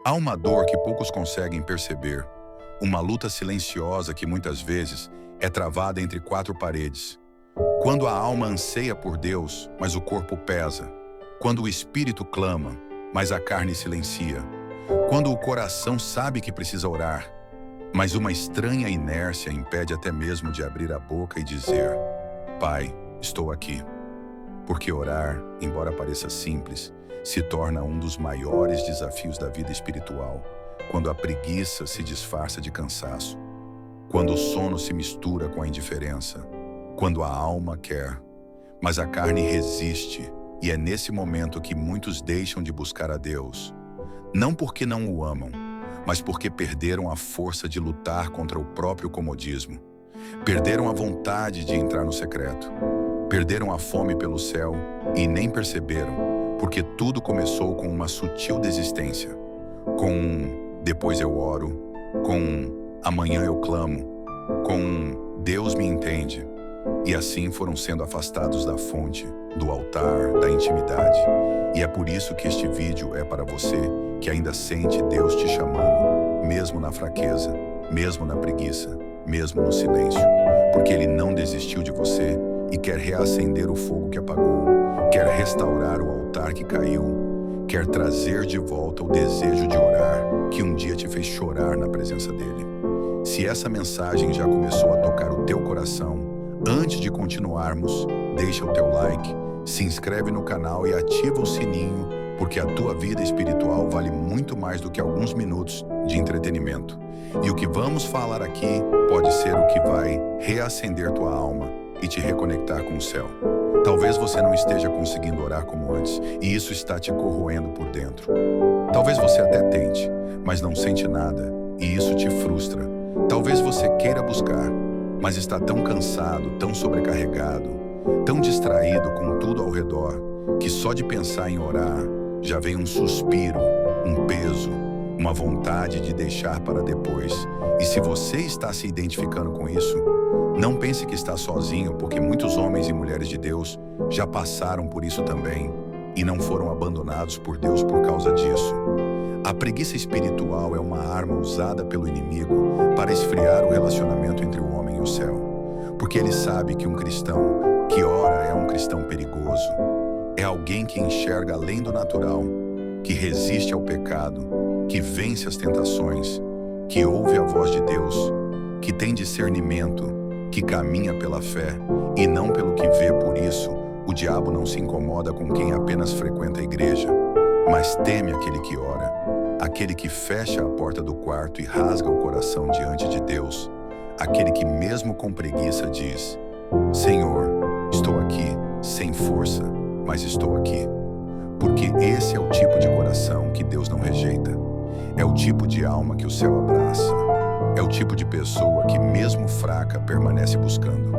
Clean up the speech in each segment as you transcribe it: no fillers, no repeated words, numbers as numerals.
Há uma dor que poucos conseguem perceber, uma luta silenciosa que muitas vezes é travada entre quatro paredes. Quando a alma anseia por Deus, mas o corpo pesa. Quando o espírito clama, mas a carne silencia. Quando o coração sabe que precisa orar, mas uma estranha inércia impede até mesmo de abrir a boca e dizer: Pai, estou aqui. Porque orar, embora pareça simples, se torna um dos maiores desafios da vida espiritual, quando a preguiça se disfarça de cansaço, quando o sono se mistura com a indiferença, quando a alma quer, mas a carne resiste, e é nesse momento que muitos deixam de buscar a Deus, não porque não o amam, mas porque perderam a força de lutar contra o próprio comodismo, perderam a vontade de entrar no secreto, perderam a fome pelo céu e nem perceberam, porque tudo começou com uma sutil desistência, com um "depois eu oro", com um "amanhã eu clamo", com um "Deus me entende", e assim foram sendo afastados da fonte, do altar, da intimidade. E é por isso que este vídeo é para você que ainda sente Deus te chamando, mesmo na fraqueza, mesmo na preguiça, mesmo no silêncio, porque Ele não desistiu de você e quer reacender o fogo que apagou, quer restaurar o altar que caiu, quer trazer de volta o desejo de orar que um dia te fez chorar na presença dEle. Se essa mensagem já começou a tocar o teu coração, antes de continuarmos, deixa o teu like, se inscreve no canal e ativa o sininho, porque a tua vida espiritual vale muito mais do que alguns minutos de entretenimento. E o que vamos falar aqui pode ser o que vai reacender tua alma e te reconectar com o céu. Talvez você não esteja conseguindo orar como antes, e isso está te corroendo por dentro. Talvez você até tente, mas não sente nada, e isso te frustra. Talvez você queira buscar, mas está tão cansado, tão sobrecarregado, tão distraído com tudo ao redor, que só de pensar em orar, já vem um suspiro, um peso, uma vontade de deixar para depois. E se você está se identificando com isso, não pense que está sozinho, porque muitos homens e mulheres de Deus já passaram por isso também e não foram abandonados por Deus por causa disso. A preguiça espiritual é uma arma usada pelo inimigo para esfriar o relacionamento entre o homem e o céu, porque ele sabe que um cristão que ora é um cristão perigoso, é alguém que enxerga além do natural, que resiste ao pecado, que vence as tentações, que ouve a voz de Deus, que tem discernimento, que caminha pela fé e não pelo que vê. Por isso, o diabo não se incomoda com quem apenas frequenta a igreja, mas teme aquele que ora, aquele que fecha a porta do quarto e rasga o coração diante de Deus, aquele que mesmo com preguiça diz: Senhor, estou aqui, sem força, mas estou aqui. Porque esse é o tipo de coração que Deus não rejeita, é o tipo de alma que o céu abraça, é o tipo de pessoa que mesmo fraca permanece buscando.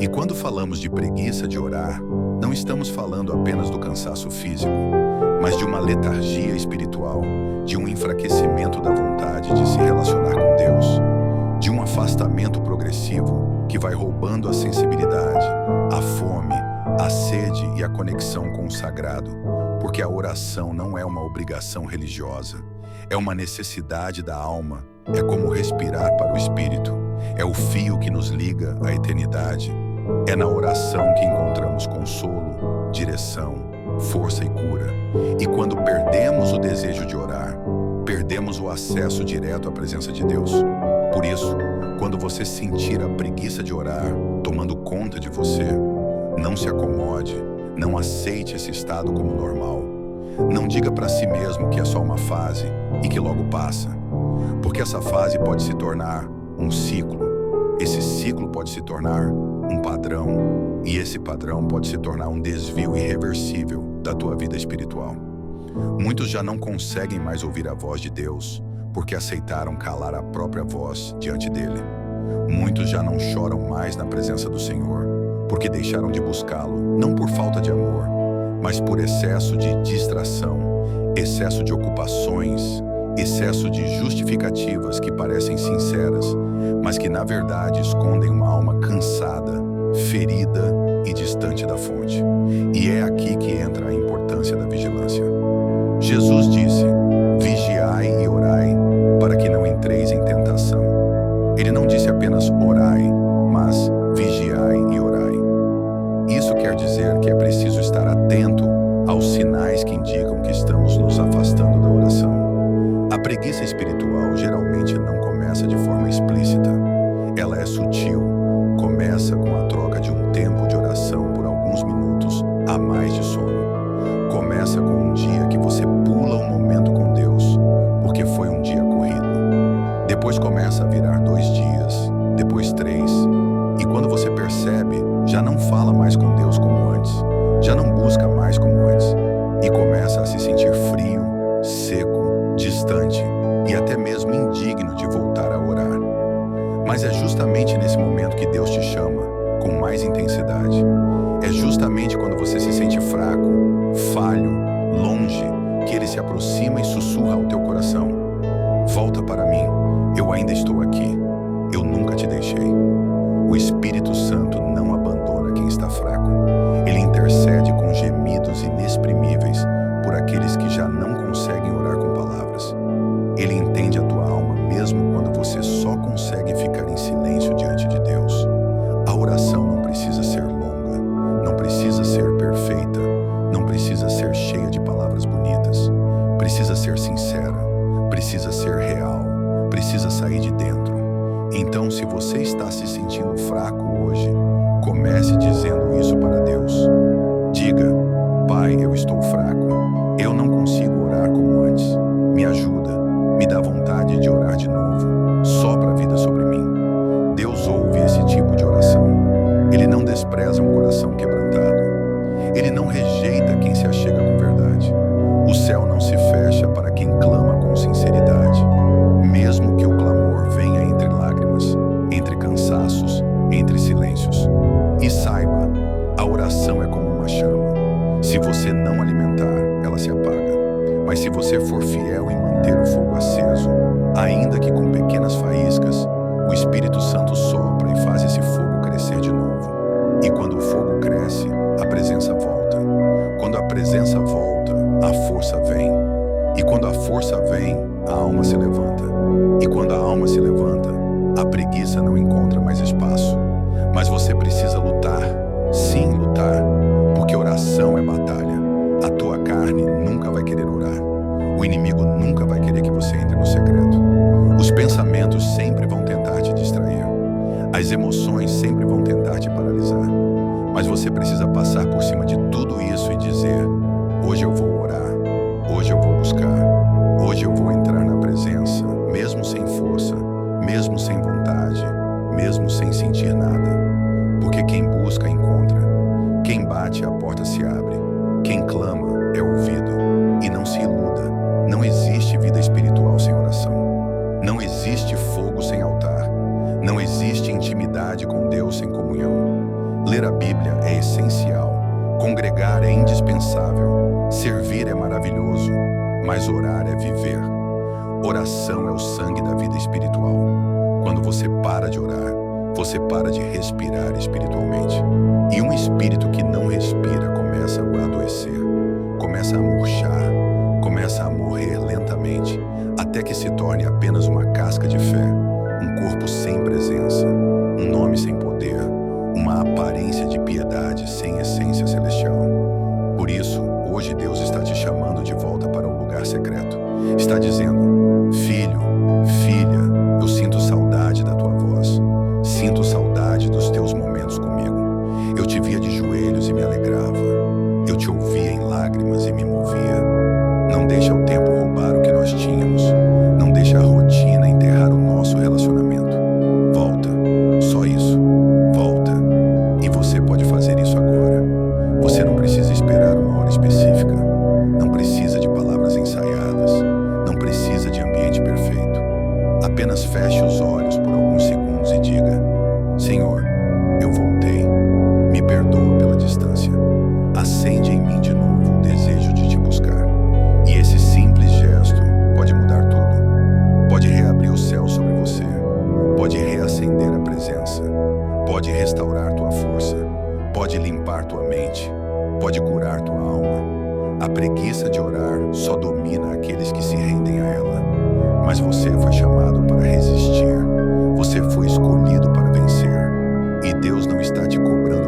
E quando falamos de preguiça de orar, não estamos falando apenas do cansaço físico, mas de uma letargia espiritual, de um enfraquecimento da vontade de se relacionar com Deus, de um afastamento progressivo que vai roubando a sensibilidade, a fome, a sede e a conexão com o sagrado, porque a oração não é uma obrigação religiosa, é uma necessidade da alma, é como respirar para o espírito, é o fio que nos liga à eternidade, é na oração que encontramos consolo, direção, força e cura. E quando perdemos o desejo de orar, perdemos o acesso direto à presença de Deus. Por isso, quando você sentir a preguiça de orar tomando conta de você, não se acomode, não aceite esse estado como normal. Não diga para si mesmo que é só uma fase e que logo passa, porque essa fase pode se tornar um ciclo, esse ciclo pode se tornar um padrão, e esse padrão pode se tornar um desvio irreversível da tua vida espiritual. Muitos já não conseguem mais ouvir a voz de Deus porque aceitaram calar a própria voz diante dele. Muitos já não choram mais na presença do Senhor porque deixaram de buscá-lo, não por falta de amor, mas por excesso de distração, excesso de ocupações, excesso de justificativas que parecem sinceras, mas que na verdade escondem uma alma cansada, ferida e distante da fonte. E é aqui que entra a importância da vigilância. Jesus disse: vigiai e A preguiça espiritual geralmente não começa de forma explícita. Ela é sutil, começa com a troca de um tempo de oração por alguns minutos a mais de sono. Começa com um dia que você pula um momento com Deus, porque foi um dia corrido. Depois começa a virar 2 dias, depois 3, e quando você percebe, já não fala mais com Deus como antes, já não busca mais como antes, e começa a se sentir frio, seco, distante e até mesmo indigno de voltar a orar. Mas é justamente nesse momento que Deus te chama com mais intensidade. É justamente quando você se sente fraco, falho, longe, que Ele se aproxima e sussurra ao teu coração: volta para mim, eu ainda estou aqui, eu nunca te deixei. O Espírito Santo não abandona quem está fraco. Ele intercede com gemidos inexprimíveis por aqueles que já não conseguem orar com palavras. Ele entende a tua alma mesmo quando você só consegue ficar em silêncio diante de Deus. A oração não precisa ser longa, não precisa ser perfeita, não precisa ser cheia de palavras bonitas. Precisa ser sincera, precisa ser real, precisa sair de dentro. Então, se você está se sentindo fraco hoje, comece dizendo isso para Deus. Diga: Pai, eu estou fraco, eu não consigo orar como antes. Me ajuda, me dá vontade de orar de novo. Sopra a vida sobre mim. Deus ouve esse tipo de oração. Ele não despreza um coração quebrantado. Ele não rejeita quem se achega com verdade. O céu não se fecha para quem clama com sinceridade, mesmo que o clamor venha entre lágrimas, entre cansaços, entre silêncios. E saiba, a oração é como uma chama. Se você não alimentar, ela se apaga. Mas se você for fiel em manter o fogo aceso, ainda que com pequenas faíscas, o Espírito Santo sopra e faz esse fogo crescer de novo. E quando o fogo cresce, a presença volta. Quando a presença volta, a força vem. E quando a força vem, a alma se levanta. E quando a alma se levanta, a preguiça não encontra mais espaço. Mas você precisa lutar, sim lutar, porque oração é batalha. A tua carne nunca vai querer orar. O inimigo nunca vai querer que você entre no secreto. Os pensamentos sempre vão tentar te distrair. As emoções sempre vão tentar te paralisar. Mas você precisa passar por cima de tudo isso e dizer: hoje eu vou orar, hoje eu vou buscar, hoje eu vou entrar na presença, mesmo sem força, mesmo sem vontade, mesmo sem sentir nada. Porque quem busca, encontra. Quem bate, a porta se abre. Quem clama, é ouvido. E não se iluda, não existe vida espiritual sem oração. Não existe fogo sem altar. Não existe intimidade com Deus sem comunhão. Ler a Bíblia é essencial. Congregar é indispensável. Servir é maravilhoso. Mas orar é viver. Oração é o sangue da vida espiritual. Quando você para de orar, você para de respirar espiritualmente. E um espírito que não respira começa a adoecer, começa a murchar, começa a morrer lentamente, até que se torne apenas uma casca de fé, um corpo sem presença, um nome sem poder, uma aparência de piedade sem essência celestial. Por isso, hoje Deus está te chamando de volta para o lugar secreto. Está dizendo: filho, filha, eu sinto saudade da tua voz. Sinto saudade dos teus momentos comigo. Eu te via de joelhos e me alegrava. Eu te ouvia em lágrimas e me movia. Não deixa o tempo roubar o que nós tínhamos. Não deixa a rotina enterrar o nosso relacionamento. Volta, só isso. Volta. E você pode fazer isso agora. Você não precisa esperar uma hora específica. Não precisa de palavras ensaiadas. Não precisa de ambiente perfeito. Apenas feche os olhos por alguns segundos e diga: Senhor, eu voltei. Me perdoa pela distância. Acende em mim de novo o desejo de te buscar. E esse simples gesto pode mudar tudo. Pode reabrir o céu sobre você. Pode reacender a presença. Pode restaurar tua força. Pode limpar tua mente. Pode curar tua alma. A preguiça de orar só domina aqueles que se rendem a ela. Mas você foi chamado para resistir. Você foi escolhido para vencer. E Deus não está te cobrando